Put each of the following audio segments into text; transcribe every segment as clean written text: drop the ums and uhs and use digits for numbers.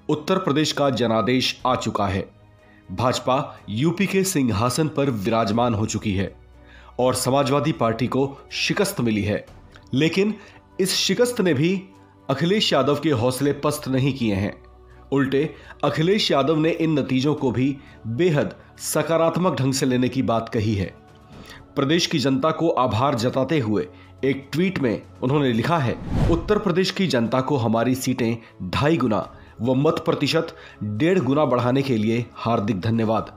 उत्तर प्रदेश का जनादेश आ चुका है। भाजपा यूपी के सिंहासन पर विराजमान हो चुकी है और समाजवादी पार्टी को शिकस्त मिली है। लेकिन इस शिकस्त ने भी अखिलेश यादव के हौसले पस्त नहीं किए हैं। उल्टे अखिलेश यादव ने इन नतीजों को भी बेहद सकारात्मक ढंग से लेने की बात कही है। प्रदेश की जनता को आभार जताते हुए एक ट्वीट में उन्होंने लिखा है, उत्तर प्रदेश की जनता को हमारी सीटें 2.5 गुना व मत प्रतिशत 1.5 गुना बढ़ाने के लिए हार्दिक धन्यवाद।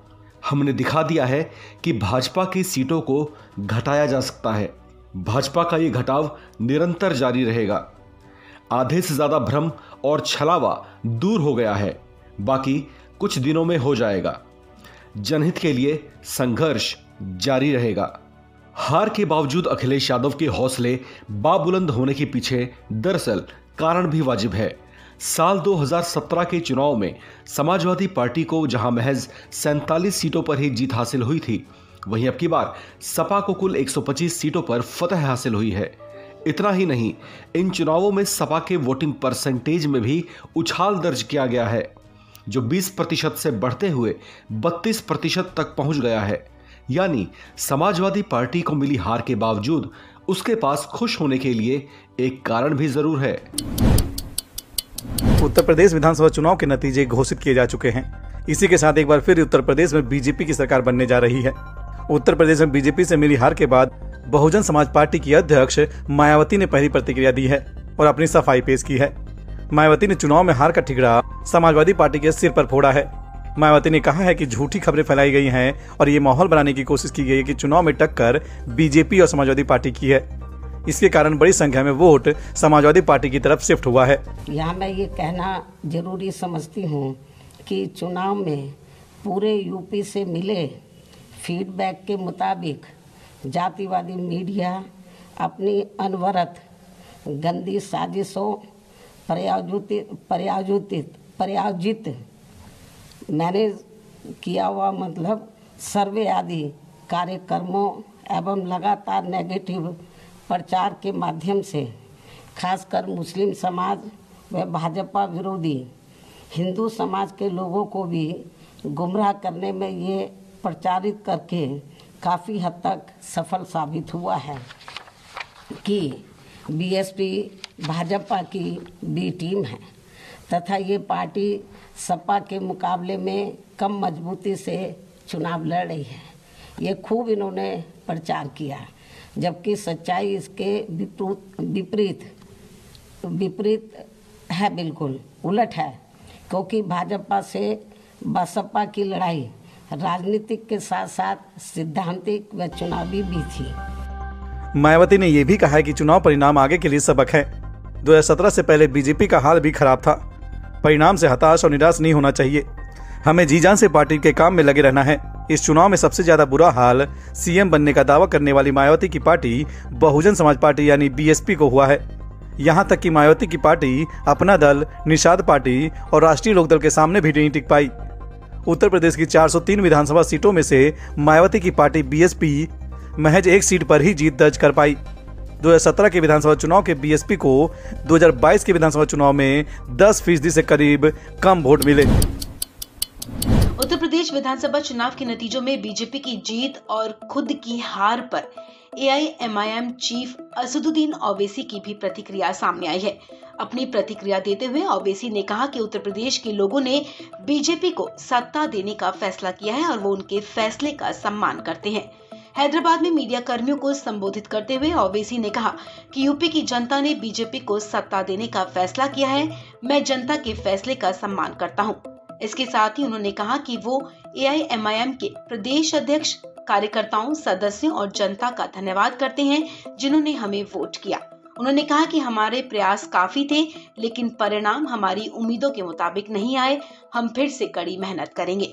हमने दिखा दिया है कि भाजपा की सीटों को घटाया जा सकता है। भाजपा का ये घटाव निरंतर जारी रहेगा। आधे से ज्यादा भ्रम और छलावा दूर हो गया है, बाकी कुछ दिनों में हो जाएगा। जनहित के लिए संघर्ष जारी रहेगा। हार के बावजूद अखिलेश यादव के हौसले बाबुलंद होने के पीछे दरअसल कारण भी वाजिब है। साल 2017 के चुनाव में समाजवादी पार्टी को जहां महज 47 सीटों पर ही जीत हासिल हुई थी, वहीं अब की बार सपा को कुल 125 सीटों पर फतह हासिल हुई है। इतना ही नहीं, इन चुनावों में सपा के वोटिंग परसेंटेज में भी उछाल दर्ज किया गया है, जो 20% से बढ़ते हुए 32% तक पहुंच गया है। यानी समाजवादी पार्टी को मिली हार के बावजूद उसके पास खुश होने के लिए एक कारण भी जरूर है। उत्तर प्रदेश विधानसभा चुनाव के नतीजे घोषित किए जा चुके हैं। इसी के साथ एक बार फिर उत्तर प्रदेश में बीजेपी की सरकार बनने जा रही है। उत्तर प्रदेश में बीजेपी से मिली हार के बाद बहुजन समाज पार्टी की अध्यक्ष मायावती ने पहली प्रतिक्रिया दी है और अपनी सफाई पेश की है। मायावती ने चुनाव में हार का ठिकरा समाजवादी पार्टी के सिर पर फोड़ा है। मायावती ने कहा है कि झूठी खबरें फैलाई गई हैं और ये माहौल बनाने की कोशिश की गई है कि चुनाव में टक्कर बीजेपी और समाजवादी पार्टी की है। इसके कारण बड़ी संख्या में वोट समाजवादी पार्टी की तरफ शिफ्ट हुआ है। यहाँ मैं ये कहना जरूरी समझती हूँ कि चुनाव में पूरे यूपी से मिले फीडबैक के मुताबिक जातिवादी मीडिया अपनी अनवरत गंदी साजिशों प्रायोजित मैनेज किया हुआ सर्वे आदि कार्यक्रमों एवं लगातार नेगेटिव प्रचार के माध्यम से खासकर मुस्लिम समाज व भाजपा विरोधी हिंदू समाज के लोगों को भी गुमराह करने में ये प्रचारित करके काफ़ी हद तक सफल साबित हुआ है कि बीएसपी भाजपा की बी टीम है तथा ये पार्टी सपा के मुकाबले में कम मजबूती से चुनाव लड़ रही है। ये खूब इन्होंने प्रचार किया, जबकि सच्चाई इसके विपरीत है, बिल्कुल उलट है, क्योंकि भाजपा से बसपा की लड़ाई राजनीतिक के साथ साथ सिद्धांतिक व चुनावी भी थी। मायावती ने यह भी कहा है कि चुनाव परिणाम आगे के लिए सबक है। 2017 से पहले बीजेपी का हाल भी खराब था। परिणाम से हताश और निराश नहीं होना चाहिए। हमें जी जान से पार्टी के काम में लगे रहना है। इस चुनाव में सबसे ज्यादा बुरा हाल सीएम बनने का दावा करने वाली मायावती की पार्टी बहुजन समाज पार्टी यानी बीएसपी को हुआ है। यहाँ तक कि मायावती की पार्टी अपना दल, निषाद पार्टी और राष्ट्रीय लोकदल के सामने भी नहीं टिक पाई। उत्तर प्रदेश की 403 विधानसभा सीटों में से मायावती की पार्टी बीएसपी महज एक सीट पर ही जीत दर्ज कर पाई। 2017 के विधानसभा चुनाव के बीएसपी को 2022 के विधानसभा चुनाव में 10% से करीब कम वोट मिले। उत्तर प्रदेश विधानसभा चुनाव के नतीजों में बीजेपी की जीत और खुद की हार पर एआईएमआईएम चीफ असदुद्दीन ओवैसी की भी प्रतिक्रिया सामने आई है। अपनी प्रतिक्रिया देते हुए ओवैसी ने कहा कि उत्तर प्रदेश के लोगों ने बीजेपी को सत्ता देने का फैसला किया है और वो उनके फैसले का सम्मान करते हैं। हैदराबाद में मीडिया कर्मियों को संबोधित करते हुए ओवैसी ने कहा कि यूपी की जनता ने बीजेपी को सत्ता देने का फैसला किया है। मैं जनता के फैसले का सम्मान करता हूं। इसके साथ ही उन्होंने कहा कि वो एआईएमआईएम के प्रदेश अध्यक्ष, कार्यकर्ताओं, सदस्यों और जनता का धन्यवाद करते हैं जिन्होंने हमें वोट किया। उन्होंने कहा कि हमारे प्रयास काफी थे, लेकिन परिणाम हमारी उम्मीदों के मुताबिक नहीं आए। हम फिर से कड़ी मेहनत करेंगे।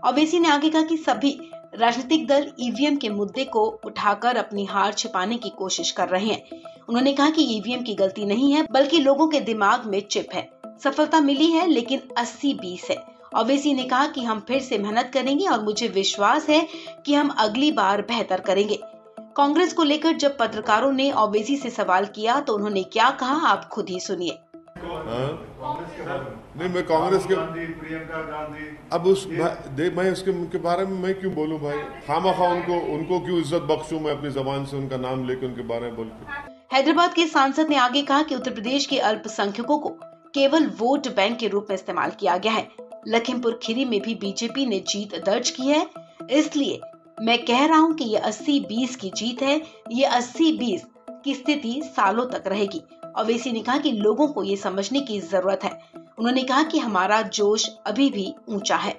ओवैसी ने आगे कहा कि सभी राजनीतिक दल ईवीएम के मुद्दे को उठाकर अपनी हार छिपाने की कोशिश कर रहे हैं। उन्होंने कहा कि ईवीएम की गलती नहीं है, बल्कि लोगों के दिमाग में चिप है। सफलता मिली है, लेकिन 80-20 है। ओवैसी ने कहा कि हम फिर से मेहनत करेंगे और मुझे विश्वास है कि हम अगली बार बेहतर करेंगे। कांग्रेस को लेकर जब पत्रकारों ने ओवैसी से सवाल किया तो उन्होंने क्या कहा, आप खुद ही सुनिए। नहीं, मैं कांग्रेस के प्रियंका गांधी अब मैं उसके बारे में मैं क्यों बोलूं भाई, खामखा उनको क्यों इज्जत बख्शूं मैं अपनी जबान से उनका नाम लेके उनके बारे में बोल के। हैदराबाद के सांसद ने आगे कहा कि उत्तर प्रदेश के अल्पसंख्यकों को केवल वोट बैंक के रूप में इस्तेमाल किया गया है। लखीमपुर खीरी में भी बीजेपी ने जीत दर्ज की है, इसलिए मैं कह रहा हूं कि ये 80-20 की जीत है। ये 80-20 की स्थिति सालों तक रहेगी। ओवैसी ने कहा कि लोगों को ये समझने की जरूरत है। उन्होंने कहा कि हमारा जोश अभी भी ऊंचा है।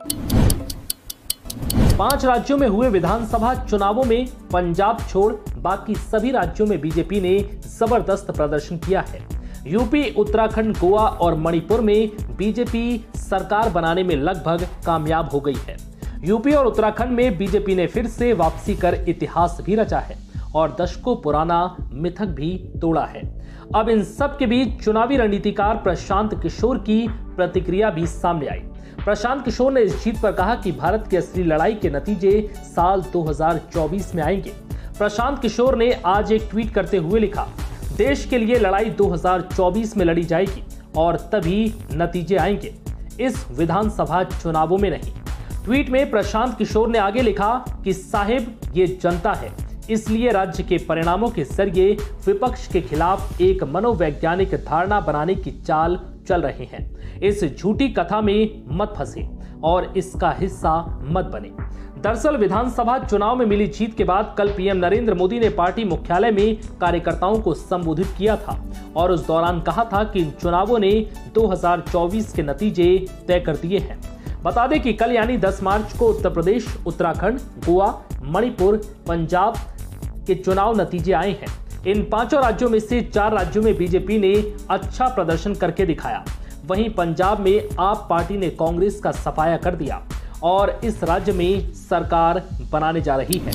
5 राज्यों में हुए विधानसभा चुनावों में पंजाब छोड़ बाकी सभी राज्यों में बीजेपी ने जबरदस्त प्रदर्शन किया है। यूपी, उत्तराखंड, गोवा और मणिपुर में बीजेपी सरकार बनाने में लगभग कामयाब हो गई है। यूपी और उत्तराखंड में बीजेपी ने फिर से वापसी कर इतिहास भी रचा है और दशकों पुराना मिथक भी तोड़ा है। अब इन सब के बीच चुनावी रणनीतिकार प्रशांत किशोर की प्रतिक्रिया भी सामने आई। प्रशांत किशोर ने इस जीत पर कहा कि भारत की असली लड़ाई के नतीजे साल 2024 में आएंगे। प्रशांत किशोर ने आज एक ट्वीट करते हुए लिखा, देश के लिए लड़ाई 2024 में लड़ी जाएगी और तभी नतीजे आएंगे, इस विधानसभा चुनावों में नहीं। ट्वीट में प्रशांत किशोर ने आगे लिखा कि साहिब ये जनता है, इसलिए राज्य के परिणामों के जरिए विपक्ष के खिलाफ एक मनोवैज्ञानिक धारणा बनाने की चाल चल रहे हैं। इस झूठी कथा में मत फंसे और इसका हिस्सा मत बने। दरअसल विधानसभा चुनाव में मिली जीत के बाद कल पीएम नरेंद्र मोदी ने पार्टी मुख्यालय में कार्यकर्ताओं को संबोधित किया था और उस दौरान कहा था कि इन चुनावों ने 2024 के नतीजे तय कर दिए हैं। बता दें कि कल यानी 10 मार्च को उत्तर प्रदेश, उत्तराखंड, गोवा, मणिपुर, पंजाब के चुनाव नतीजे आए हैं। इन 5 राज्यों में से 4 राज्यों में बीजेपी ने अच्छा प्रदर्शन करके दिखाया। वहीं पंजाब में आप पार्टी ने कांग्रेस का सफाया कर दिया और इस राज्य में सरकार बनाने जा रही है।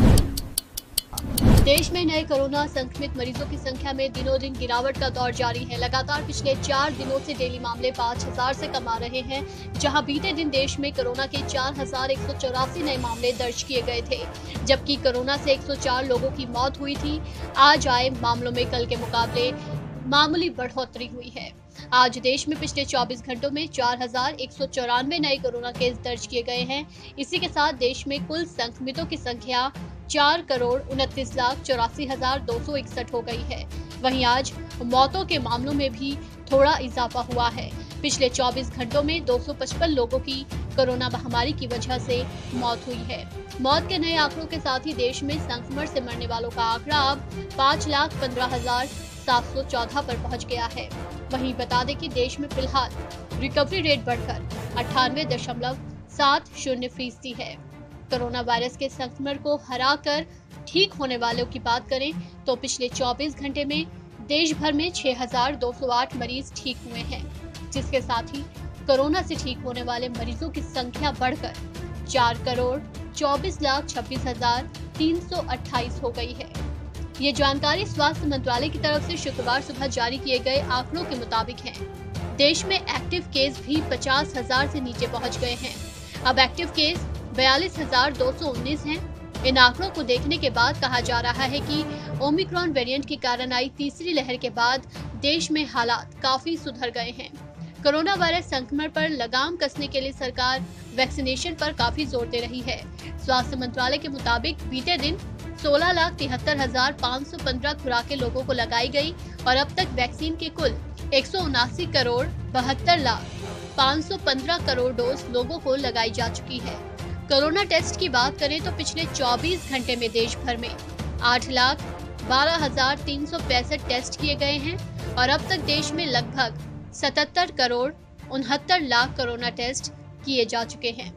देश में नए कोरोना संक्रमित मरीजों की संख्या में दिनों दिन गिरावट का दौर जारी है। लगातार पिछले 4 दिनों से डेली मामले 5000 से कम आ रहे हैं, जहां बीते दिन देश में कोरोना के 4184 नए मामले दर्ज किए गए थे, जबकि कोरोना से 104 लोगों की मौत हुई थी। आज आए मामलों में कल के मुकाबले मामूली बढ़ोतरी हुई है। आज देश में पिछले 24 घंटों में 4194 नए कोरोना केस दर्ज किए गए हैं। इसी के साथ देश में कुल संक्रमितों की संख्या 4,29,84,261 हो गई है। वहीं आज मौतों के मामलों में भी थोड़ा इजाफा हुआ है। पिछले 24 घंटों में 255 लोगों की कोरोना महामारी की वजह से मौत हुई है। मौत के नए आंकड़ों के साथ ही देश में संक्रमण से मरने वालों का आंकड़ा अब 5,15,714 पर पहुंच गया है। वहीं बता दें कि देश में फिलहाल रिकवरी रेट बढ़कर 98.70% है। कोरोना वायरस के संक्रमण को हराकर ठीक होने वालों की बात करें तो पिछले 24 घंटे में देश भर में 6,208 मरीज ठीक हुए हैं, जिसके साथ ही कोरोना से ठीक होने वाले मरीजों की संख्या बढ़कर 4,24,26,328 हो गई है। ये जानकारी स्वास्थ्य मंत्रालय की तरफ से शुक्रवार सुबह जारी किए गए आंकड़ों के मुताबिक है। देश में एक्टिव केस भी 50,000 से नीचे पहुंच गए हैं। अब एक्टिव केस 42,219 हैं। इन आंकड़ों को देखने के बाद कहा जा रहा है कि ओमिक्रॉन वेरिएंट के कारण आई तीसरी लहर के बाद देश में हालात काफी सुधर गए हैं। कोरोना वायरस संक्रमण पर लगाम कसने के लिए सरकार वैक्सीनेशन पर काफी जोर दे रही है। स्वास्थ्य मंत्रालय के मुताबिक बीते दिन 16,73,515 खुराकें लोगों को लगाई गई और अब तक वैक्सीन के कुल 179,72,515 करोड़ डोज लोगों को लगाई जा चुकी है। कोरोना टेस्ट की बात करें तो पिछले 24 घंटे में देश भर में 8,12,365 टेस्ट किए गए हैं और अब तक देश में लगभग 77,69,00,000 कोरोना टेस्ट किए जा चुके हैं।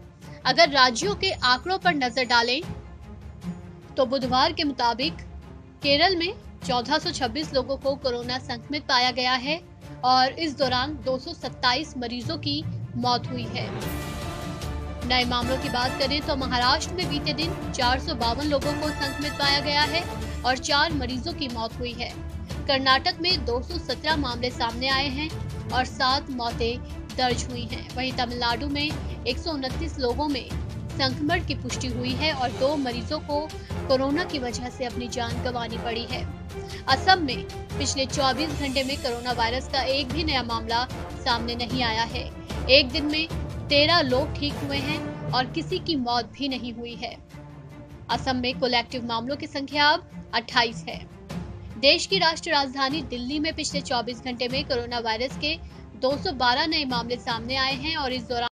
अगर राज्यों के आंकड़ों पर नजर डालें तो बुधवार के मुताबिक केरल में 1426 लोगों को कोरोना संक्रमित पाया गया है और इस दौरान 227 मरीजों की मौत हुई है। नए मामलों की बात करें तो महाराष्ट्र में बीते दिन 452 लोगों को संक्रमित पाया गया है और 4 मरीजों की मौत हुई है। कर्नाटक में 217 मामले सामने आए हैं और 7 मौतें दर्ज हुई हैं। वहीं तमिलनाडु में 129 लोगों में संक्रमण की पुष्टि हुई है और 2 मरीजों को कोरोना की वजह से अपनी जान गंवानी पड़ी है। असम में पिछले 24 घंटे में कोरोना वायरस का एक भी नया मामला सामने नहीं आया है। एक दिन में 13 लोग ठीक हुए हैं और किसी की मौत भी नहीं हुई है। असम में कुल एक्टिव मामलों की संख्या अब 28 है। देश की राष्ट्रीय राजधानी दिल्ली में पिछले 24 घंटे में कोरोना वायरस के 212 नए मामले सामने आए हैं और इस दौरान